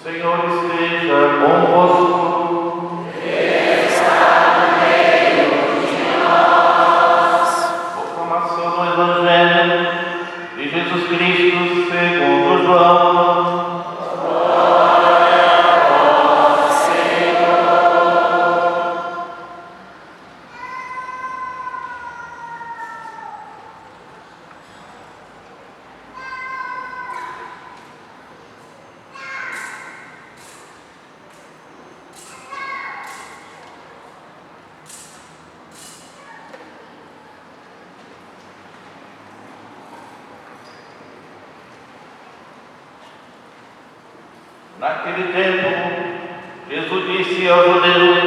Senhor esteja convosco. Ele está no meio de nós. Proclamação do Evangelho de Jesus Cristo segundo João. Glória a vós, Senhor. Naquele tempo, Jesus disse aos judeus: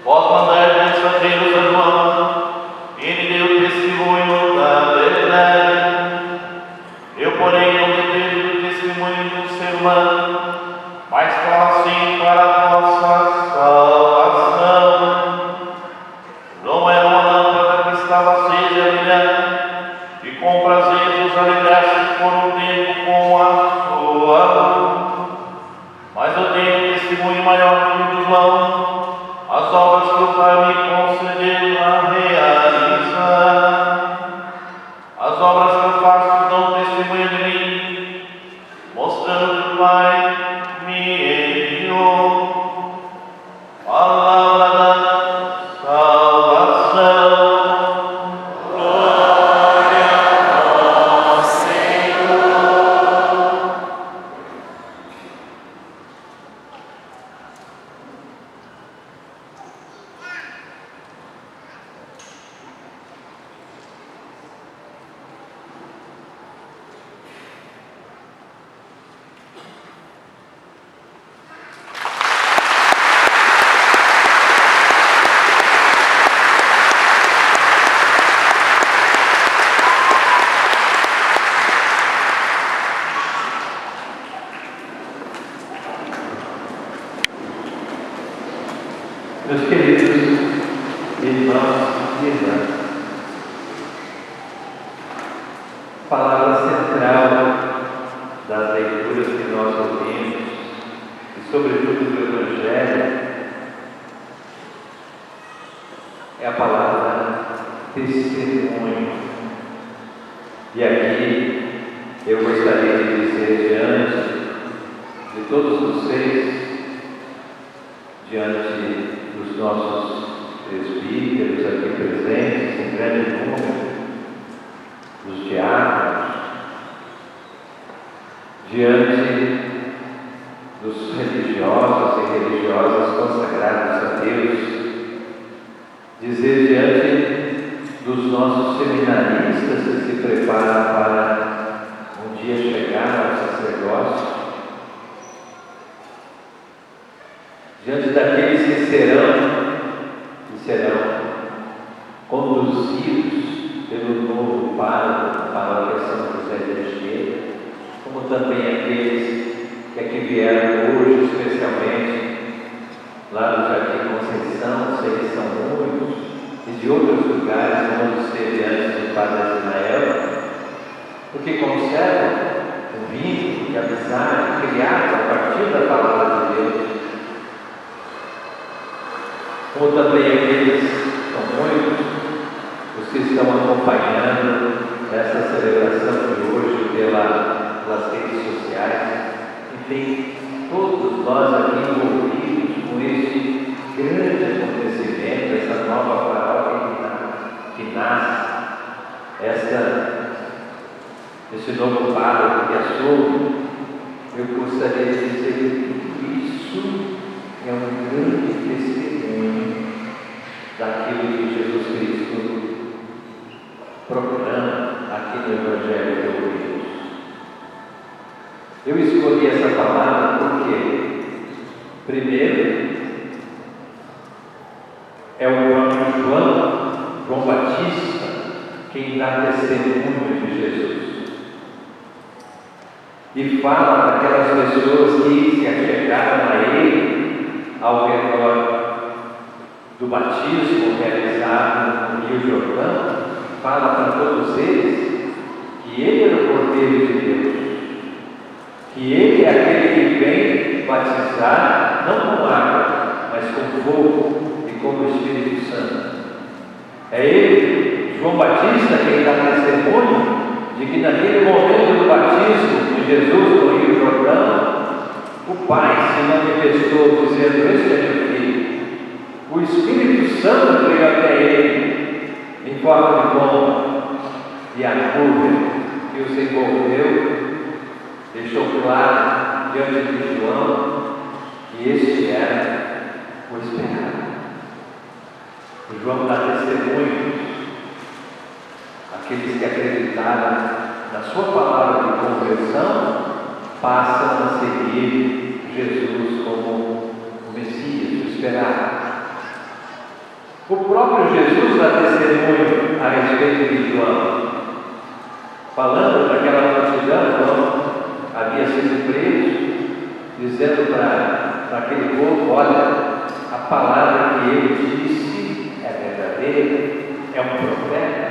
vós mandai mensageiros a João, ele deu testemunho da verdade. Eu, porém, não dependo do testemunho do ser humano, mas falo assim para a vossa salvação. João era uma lâmpada que estava acesa e a brilhar, e com prazer vos alegrasse por um tempo com a sua luz. Mas eu tenho um testemunho maior que o de João, as obras que o Pai me concedeu a realizar. As obras que eu faço dão testemunho de mim, mostrando que o Pai me enviou. Palavra da salvação. Glória a vós, Senhor. Meus queridos irmãos e irmãs, palavra central das leituras que nós ouvimos e sobretudo do Evangelho é a palavra testemunho. E aqui eu gostaria de dizer diante de todos vocês, diante dos nossos presbíteros aqui presentes, em grande número, dos diáconos, diante dos religiosos e religiosas consagrados a Deus, dizer diante dos nossos seminaristas que se preparam para um dia chegar ao sacerdócio, diante daqueles que serão conduzidos pelo novo pároco da paróquia São José de Anchieta, como também aqueles que aqui vieram hoje, especialmente lá do Jardim Conceição, sei que são muitos, e de outros lugares onde esteve antes do Padre Ismael, porque conservam um vínculo de amizade criado a partir da palavra de Deus. Como também aqueles, são muitos, os que estão acompanhando essa celebração de hoje pelas redes sociais, enfim, todos nós aqui envolvidos com este grande acontecimento, essa nova paróquia que nasce, esse novo pároco que assume. Eu gostaria de dizer que tudo isso é um grande testemunho daquilo que Jesus Cristo proclama aqui no Evangelho que ouvimos. Eu escolhi essa palavra porque, primeiro, é o próprio João Batista quem dá testemunho de Jesus. E fala daquelas pessoas que se achegaram a ele ao redor do batismo realizado no Rio Jordão, fala para todos eles que ele era o Cordeiro de Deus, que ele é aquele que vem batizar, não com água, mas com fogo e com o Espírito Santo. É ele, João Batista, quem dá testemunho de que naquele momento do batismo de Jesus no Rio Jordão, o Pai se manifestou dizendo: este é meu filho. O Espírito Santo veio até ele em forma de pomba, e a nuvem que os envolveu deixou claro diante de João que este era o esperado. O João dá testemunho. Aqueles que acreditaram na sua palavra de conversão passam a seguir Jesus como o Messias, o esperado. O próprio Jesus dá testemunho a respeito de João, falando daquela multidão. João havia sido preso, dizendo para aquele povo: olha, a palavra que ele disse é verdadeira, é um profeta,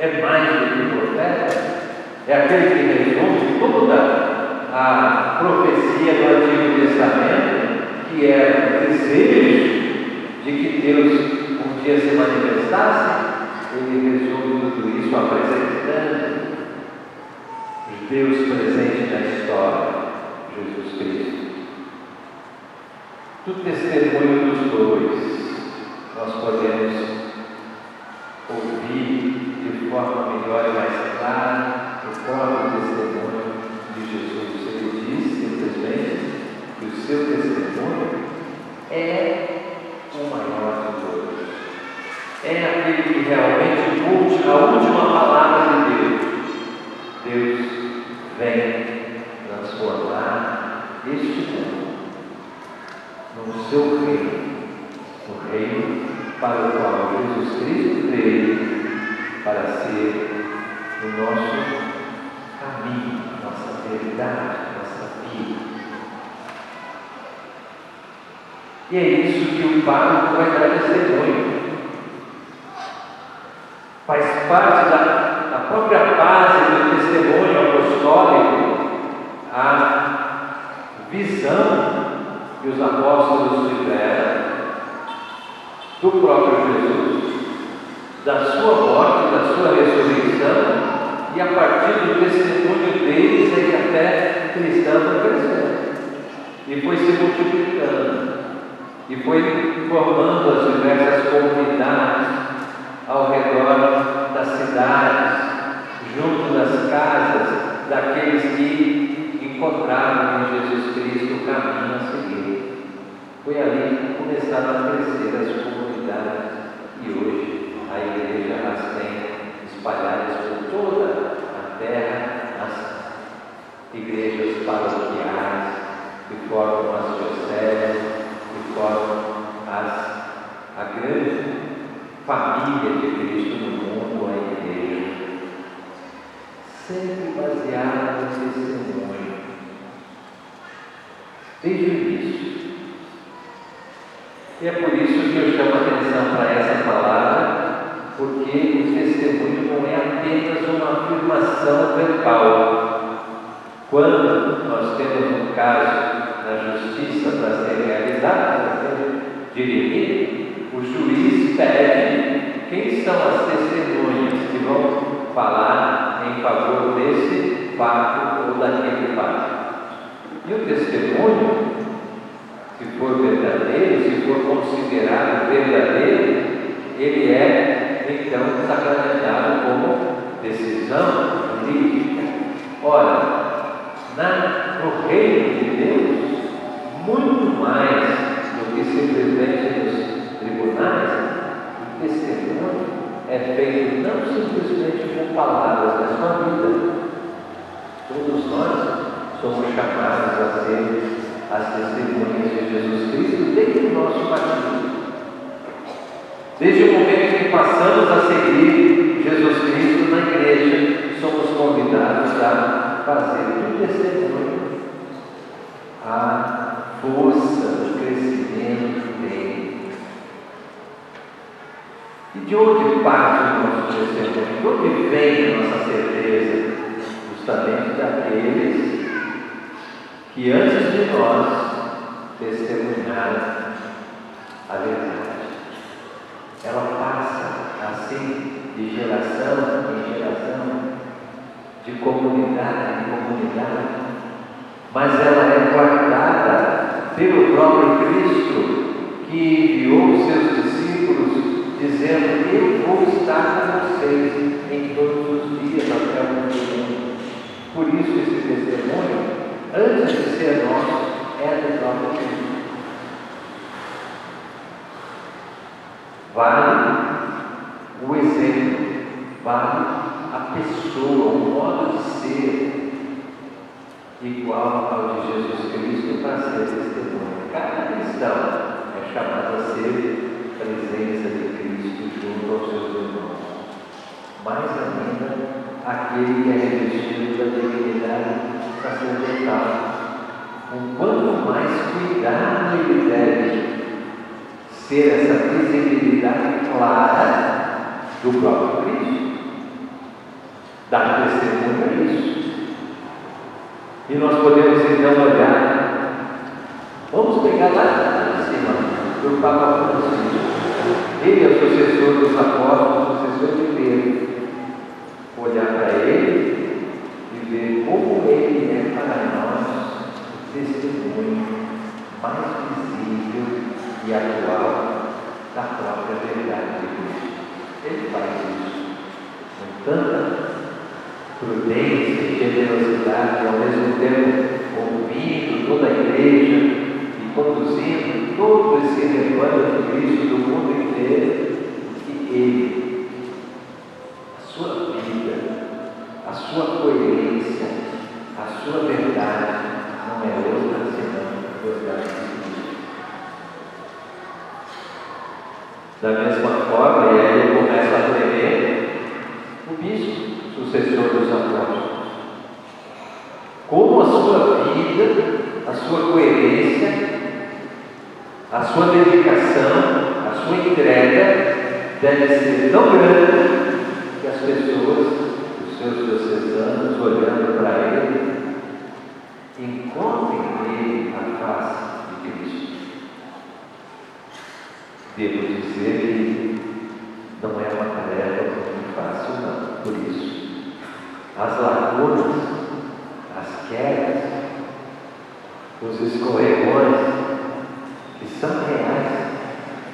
é mais do que um profeta, é aquele que resume toda a profecia do Antigo Testamento, que era o desejo de que Deus um dia se manifestasse. Ele resume tudo isso apresentando Deus presente na história, Jesus Cristo. Do testemunho dos dois, nós podemos ouvir de forma melhor e mais clara o próprio testemunho de Jesus. Ele diz simplesmente que o seu testemunho é o maior de todos. É aquele que realmente a última palavra de Deus. Deus vem transformar este mundo no seu reino, no reino para o qual Jesus Cristo veio para ser o nosso caminho, nossa verdade, nossa vida. E é isso que o pároco vai dar testemunho. Faz parte da própria base do testemunho apostólico a visão que os apóstolos tiveram do próprio Jesus, da sua morte, da sua ressurreição, e a partir do testemunho deles é que a fé cristã foi crescendo e foi se multiplicando e foi formando as diversas comunidades ao redor das cidades, junto das casas daqueles que encontraram em Jesus Cristo o caminho a seguir. Foi ali que começaram a crescer as comunidades, e hoje a igreja as tem espalhadas por toda a terra, as igrejas paroquiais que formam as dioceses, que formam a grande família de Cristo no mundo, a igreja, sempre baseada no testemunho, desde o início. E é por isso que eu chamo a atenção para essa palavra, porque o testemunho não é apenas uma afirmação verbal. Quando nós temos um caso na justiça para ser realizado, para ser dirimido, o juiz pede quem são as testemunhas que vão falar em favor desse fato ou daquele fato. E o testemunho, se for verdadeiro, se for considerado verdadeiro, ele é então sacramentado como decisão jurídica. Ora, no reino de Deus, muito mais do que simplesmente nos tribunais, o testemunho é feito não simplesmente com palavras, mas com a vida. Todos nós somos chamados a ser as testemunhas de Jesus Cristo desde o nosso batismo. Desde o momento em que passamos a seguir Jesus Cristo na igreja, somos convidados a fazer do testemunho a força do crescimento dele. E de onde parte o nosso testemunho? De onde vem a nossa certeza? Justamente daqueles que antes de nós assim, de geração em geração, de comunidade em comunidade, mas ela é guardada pelo próprio Cristo, que enviou os seus discípulos, dizendo: eu vou estar com vocês em todos os dias até o fim do mundo. Por isso esse testemunho, antes de ser nosso, é do próprio Cristo. Vale o exemplo, vale a pessoa, o modo de ser igual ao de Jesus Cristo para ser testemunho. Cada cristão é chamado a ser presença de Cristo junto aos seus irmãos. Mais ainda, aquele que é revestido da dignidade sacerdotal. Com quanto mais cuidado ele deve ser essa visibilidade clara do próprio Cristo. Dar testemunho a isso. E nós podemos então olhar, vamos pegar lá em cima, do Papa Francisco. Ele é o sucessor dos apóstolos, o sucessor de Pedro. Olhar para ele e ver como ele é para nós o testemunho mais visível e atual da própria verdade de Cristo. Ele faz isso com tanta prudência e generosidade, ao mesmo tempo ouvindo toda a igreja e conduzindo todo esse rebanho de Cristo do mundo inteiro, que ele, a sua vida, a sua coerência, a sua verdade não é outra senão a verdade de Cristo. Da mesma forma, e aí eu começo a aprender, o bispo, sucessor dos apóstolos, como a sua vida, a sua coerência, a sua dedicação, a sua entrega deve ser tão grande que as pessoas, os seus diocesanos, olhando para ele, encontrem nele a face de Cristo. Devo dizer que não é uma tarefa muito fácil, não. Por isso, as lacunas, as quedas, os escorregões, que são reais,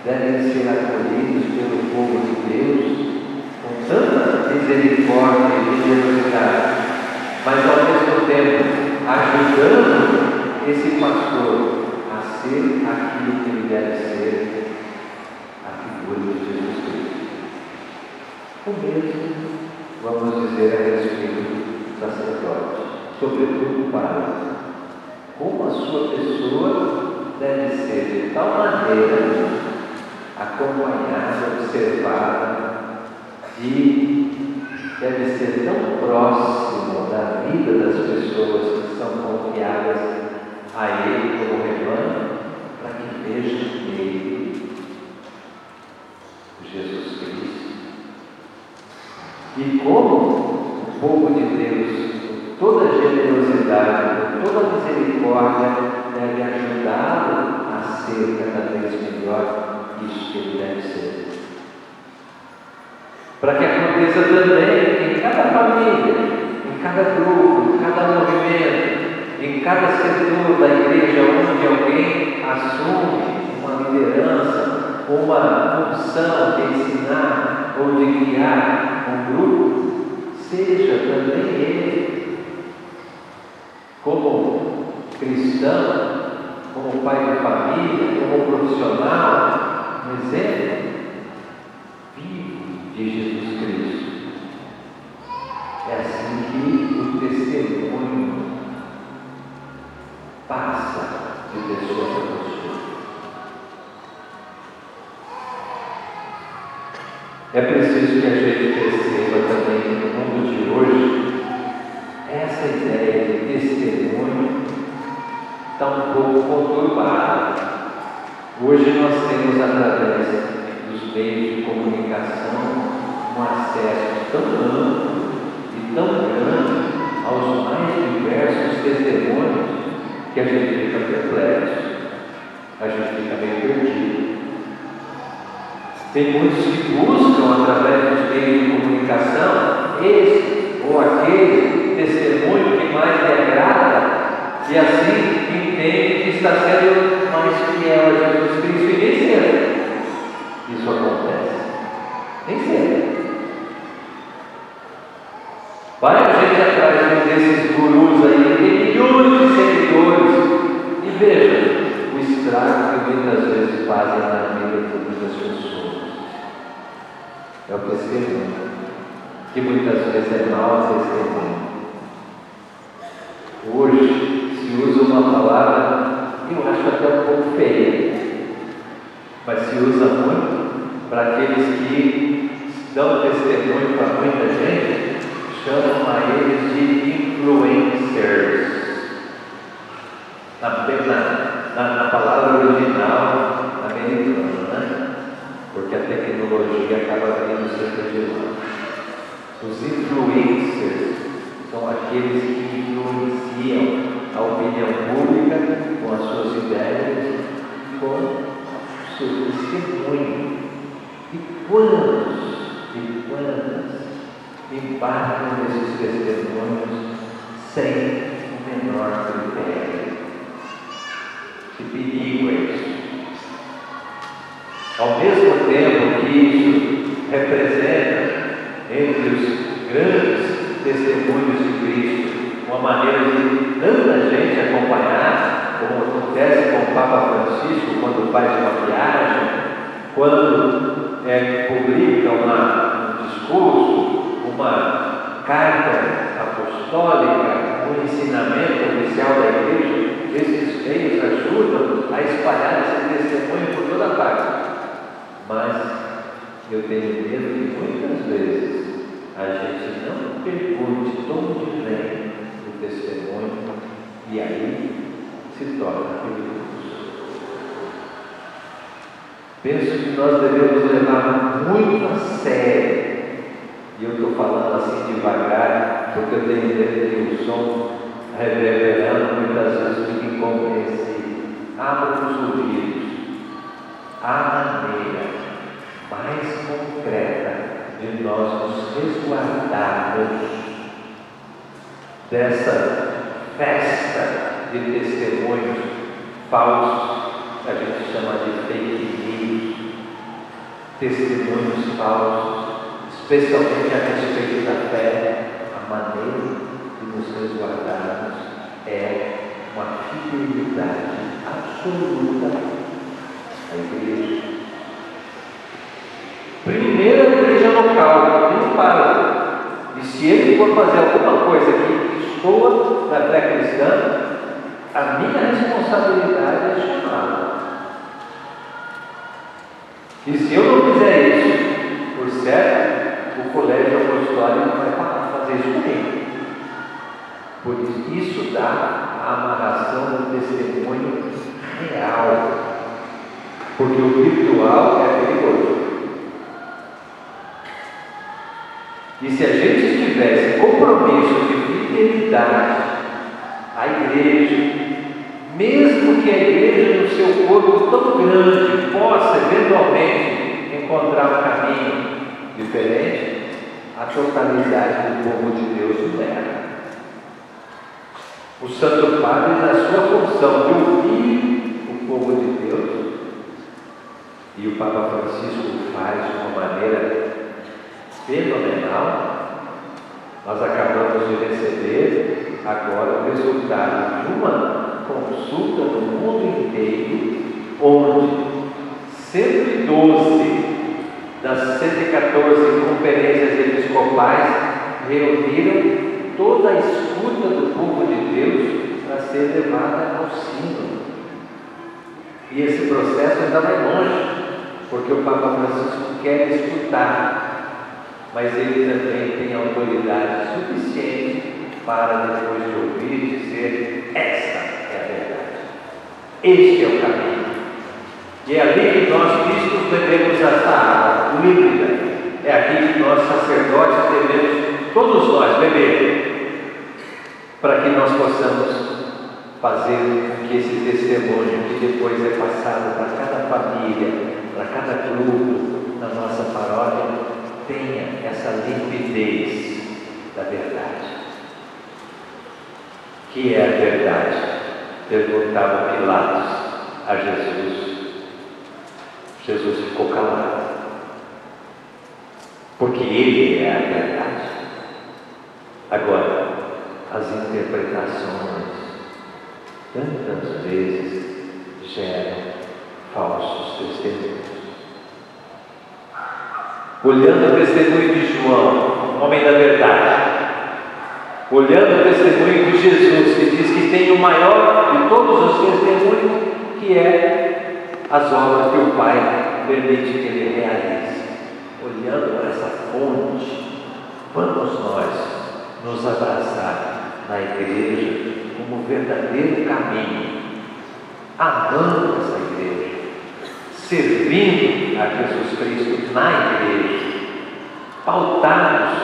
devem ser acolhidos pelo povo de Deus com tanta misericórdia e generosidade, mas ao mesmo tempo ajudando esse pastor a ser aquilo que ele deve ser, a figura de Jesus Cristo. O mesmo vamos dizer a respeito do sacerdote, sobretudo o padre. Como a sua pessoa deve ser de tal maneira acompanhada, observada, e deve ser tão próximo da vida das pessoas que são confiadas a ele como rebanho, para que vejam nele Jesus Cristo. E como o povo de Deus, com toda a generosidade, com toda a misericórdia, deve ajudá-lo a ser cada vez melhor isso que ele deve ser. Para que aconteça também em cada família, em cada grupo, em cada movimento, em cada setor da igreja onde alguém assume uma liderança, uma função de ensinar ou de guiar um grupo, seja também ele, como cristão, como pai de família, como profissional, um exemplo vivo de Jesus Cristo. É assim que o testemunho passa de pessoa para pessoa. É preciso que a gente perceba também que no mundo de hoje, essa ideia de testemunho está um pouco conturbada. Hoje nós temos, através dos meios de comunicação, um acesso tão amplo e tão grande aos mais diversos testemunhos que a gente fica perplexo, a gente fica meio perdido. Tem muitos que buscam, através dos meios de comunicação, esse ou aquele testemunho que mais lhe agrada, e assim entende que está sendo mais fiel a Jesus Cristo, e nem sempre isso acontece. Nem sempre. Vai a gente atrás de um desses gurus aí, tem milhões de seguidores, e veja o estrago que muitas vezes fazem na vida de muitas pessoas. É o testemunho, que muitas vezes é mau testemunho. Hoje se usa uma palavra que eu acho até um pouco feia, mas se usa muito para aqueles que dão testemunho para muita gente, chamam a eles de influencers. Na palavra original americana, né? Porque a tecnologia acaba vindo sempre de lá. Os influencers são aqueles que influenciam a opinião pública com as suas ideias e com o seu testemunho. E quantas embarcam nesses testemunhos sem o menor critério? Que perigo é isso! Ao mesmo tempo que isso representa, entre os grandes testemunhos de Cristo, uma maneira de tanta gente acompanhar, como acontece com o Papa Francisco quando faz uma viagem, quando publica um discurso, uma carta apostólica, um ensinamento oficial da Igreja. Esses meios ajudam a espalhar esse testemunho por toda parte. Mas eu tenho medo que muitas vezes a gente não pergunte de onde vem o testemunho, e aí se torna perigoso. Penso que nós devemos levar muito a sério, e eu estou falando assim devagar, porque eu tenho medo que o som reverberando muitas vezes fique incompreensível. Abra os ouvidos. A maneira mais concreta de nós nos resguardarmos dessa festa de testemunhos falsos, que a gente chama de fake news, testemunhos falsos, especialmente a respeito da fé. A maneira de nos resguardarmos é uma fidelidade absoluta à igreja. Primeiro, a igreja local, não para. E se ele for fazer alguma coisa que estoa da fé cristã, a minha responsabilidade é chamá-lo. E se eu não fizer isso, por certo, o colégio apostólico vai fazer isso comigo. Por isso dá a amarração do testemunho real, porque o virtual é perigoso. E se a gente tivesse compromisso de fidelidade à igreja, mesmo que a igreja no seu corpo tão grande possa eventualmente encontrar um caminho diferente, a totalidade do povo de Deus não era. O Santo Padre, na sua função de ouvir o povo de Deus, e o Papa Francisco faz de uma maneira fenomenal, nós acabamos de receber agora o resultado de uma consulta no mundo inteiro, onde 112 das 114 conferências episcopais reuniram toda a escuta do povo de Deus para ser levada ao sínodo. E esse processo ainda vai longe, porque o Papa Francisco quer escutar, mas ele também tem autoridade suficiente para, depois de ouvir, dizer: esta é a verdade, este é o caminho. E é ali que nós, cristos, devemos essa água líquida. É aqui que nós, sacerdotes, devemos, todos nós, beber, para que nós possamos fazer com que esse testemunho, que depois é passado para cada família, para cada grupo, na nossa paróquia tenha essa limpidez da verdade. Que é a verdade? Perguntava Pilatos a Jesus. Jesus ficou calado, porque Ele é a verdade. Agora, as interpretações tantas vezes geram falsos testemunhos. Olhando o testemunho de João, homem da verdade, olhando o testemunho de Jesus, que diz que tem o maior de todos os testemunhos, que é as obras que o Pai permite que Ele realize. Olhando para essa fonte, vamos nós nos abraçar na igreja como verdadeiro caminho, amando essa igreja, servindo a Jesus Cristo na igreja, pautados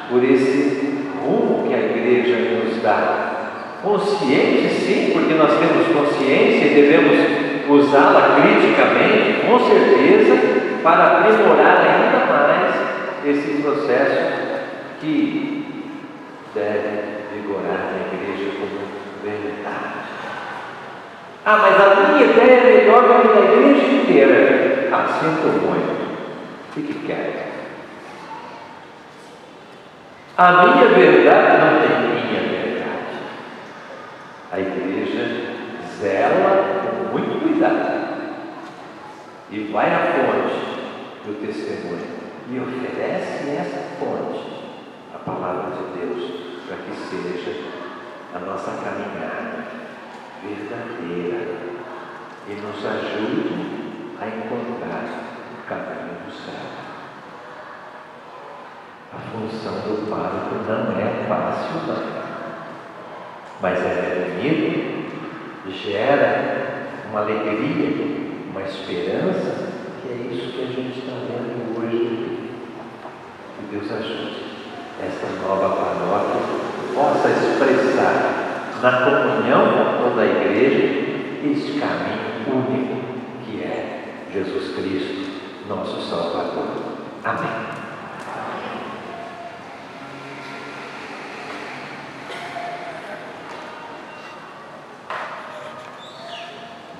por esse rumo que a igreja nos dá, conscientes sim, porque nós temos consciência e devemos usá-la criticamente, com certeza, para aprimorar ainda mais esse processo que deve vigorar na igreja como verdade. Ah, mas a minha ideia é melhor do que a da igreja inteira. Ah, sinto muito. Fique quieto. A minha verdade não tem minha verdade. A igreja zela com muito cuidado e vai à fonte do testemunho e oferece essa fonte, a palavra de Deus, para que seja a nossa caminhada verdadeira e nos ajude a encontrar o caminho do céu. A função do pároco não é fácil, não, mas é bonito, gera uma alegria, uma esperança, que é isso que a gente está vendo hoje. Que Deus ajude esta nova paróquia possa expressar na comunhão com toda a igreja este caminho único que é Jesus Cristo, nosso Salvador. Amém.